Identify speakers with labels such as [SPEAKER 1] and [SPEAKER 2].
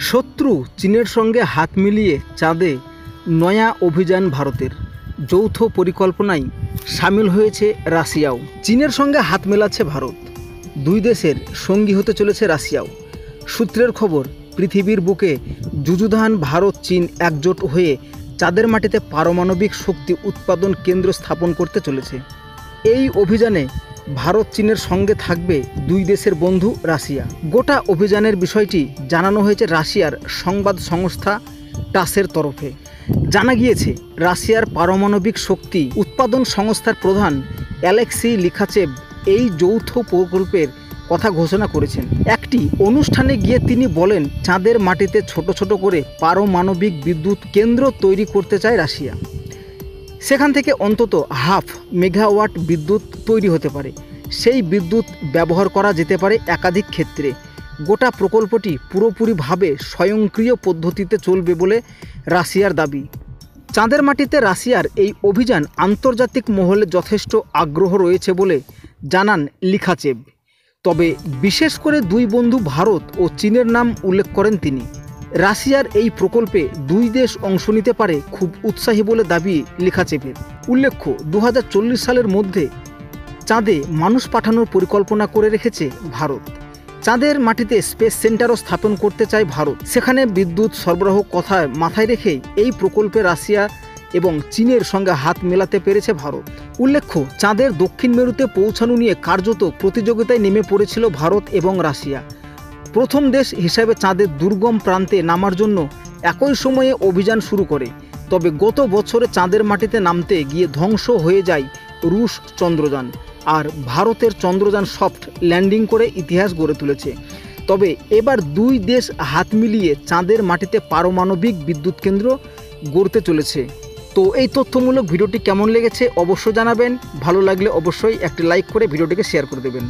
[SPEAKER 1] শত্রু চীনের সঙ্গে হাত মিলিয়ে চাঁদে নয়া অভিযান ভারতের যৌথ পরিকল্পনায় সামিল হয়েছে রাশিয়াও। চীনের সঙ্গে হাত মেলাচ্ছে ভারত, দুই দেশের সঙ্গী হতে চলেছে রাশিয়াও। সূত্রের খবর, পৃথিবীর বুকে যুযুধান ভারত চীন একজোট হয়ে চাঁদের মাটিতে পারমাণবিক শক্তি উৎপাদন কেন্দ্র স্থাপন করতে চলেছে। এই অভিযানে ভারত চীনের সঙ্গে থাকবে দুই দেশের বন্ধু রাশিয়া। গোটা অভিযানের বিষয়টি জানানো হয়েছে রাশিয়ার সংবাদ সংস্থা টাসের তরফে। জানা গিয়েছে, রাশিয়ার পারমাণবিক শক্তি উৎপাদন সংস্থার প্রধান অ্যালেক্সি লিখাচেভ এই যৌথ প্রকল্পের কথা ঘোষণা করেছেন। একটি অনুষ্ঠানে গিয়ে তিনি বলেন, চাঁদের মাটিতে ছোট ছোট করে পারমাণবিক বিদ্যুৎ কেন্দ্র তৈরি করতে চায় রাশিয়া। সেখান থেকে অন্তত 1/2 মেগাওয়াট বিদ্যুৎ তৈরি হতে পারে। সেই বিদ্যুৎ ব্যবহার করা যেতে পারে একাধিক ক্ষেত্রে। গোটা প্রকল্পটি পুরোপুরিভাবে স্বয়ংক্রিয় পদ্ধতিতে চলবে বলে রাশিয়ার দাবি। চাঁদের মাটিতে রাশিয়ার এই অভিযান আন্তর্জাতিক মহলে যথেষ্ট আগ্রহ রয়েছে বলে জানান লিখাচেভ। তবে বিশেষ করে দুই বন্ধু ভারত ও চীনের নাম উল্লেখ করেন তিনি। রাশিয়ার এই প্রকল্পে দুই দেশ অংশ নিতে পারে খুব উৎসাহী বলে দাবি লিখাচেভের। উল্লেখ্য, 2040 সালের মধ্যে চাঁদে মানুষ পাঠানোর পরিকল্পনা করে রেখেছে ভারত। চাঁদের মাটিতে স্পেস সেন্টারও স্থাপন করতে চায় ভারত। সেখানে বিদ্যুৎ সরবরাহ কথা মাথায় রেখেই এই প্রকল্পে রাশিয়া এবং চীনের সঙ্গে হাত মেলাতে পেরেছে ভারত। উল্লেখ্য, চাঁদের দক্ষিণ মেরুতে পৌঁছানো নিয়ে কার্যত প্রতিযোগিতায় নেমে পড়েছিল ভারত এবং রাশিয়া। প্রথম দেশ হিসাবে চাঁদের দুর্গম প্রান্তে নামার জন্য একই সময়ে অভিযান শুরু করে। তবে গত বছরে চাঁদের মাটিতে নামতে গিয়ে ধ্বংস হয়ে যায় রুশ চন্দ্রযান, আর ভারতের চন্দ্রযান সফট ল্যান্ডিং করে ইতিহাস গড়ে তুলেছে। তবে এবার দুই দেশ হাত মিলিয়ে চাঁদের মাটিতে পারমাণবিক বিদ্যুৎ কেন্দ্র গড়তে চলেছে। তো এই তথ্যমূলক ভিডিওটি কেমন লেগেছে অবশ্যই জানাবেন। ভালো লাগলে অবশ্যই একটি লাইক করে ভিডিওটিকে শেয়ার করে দেবেন।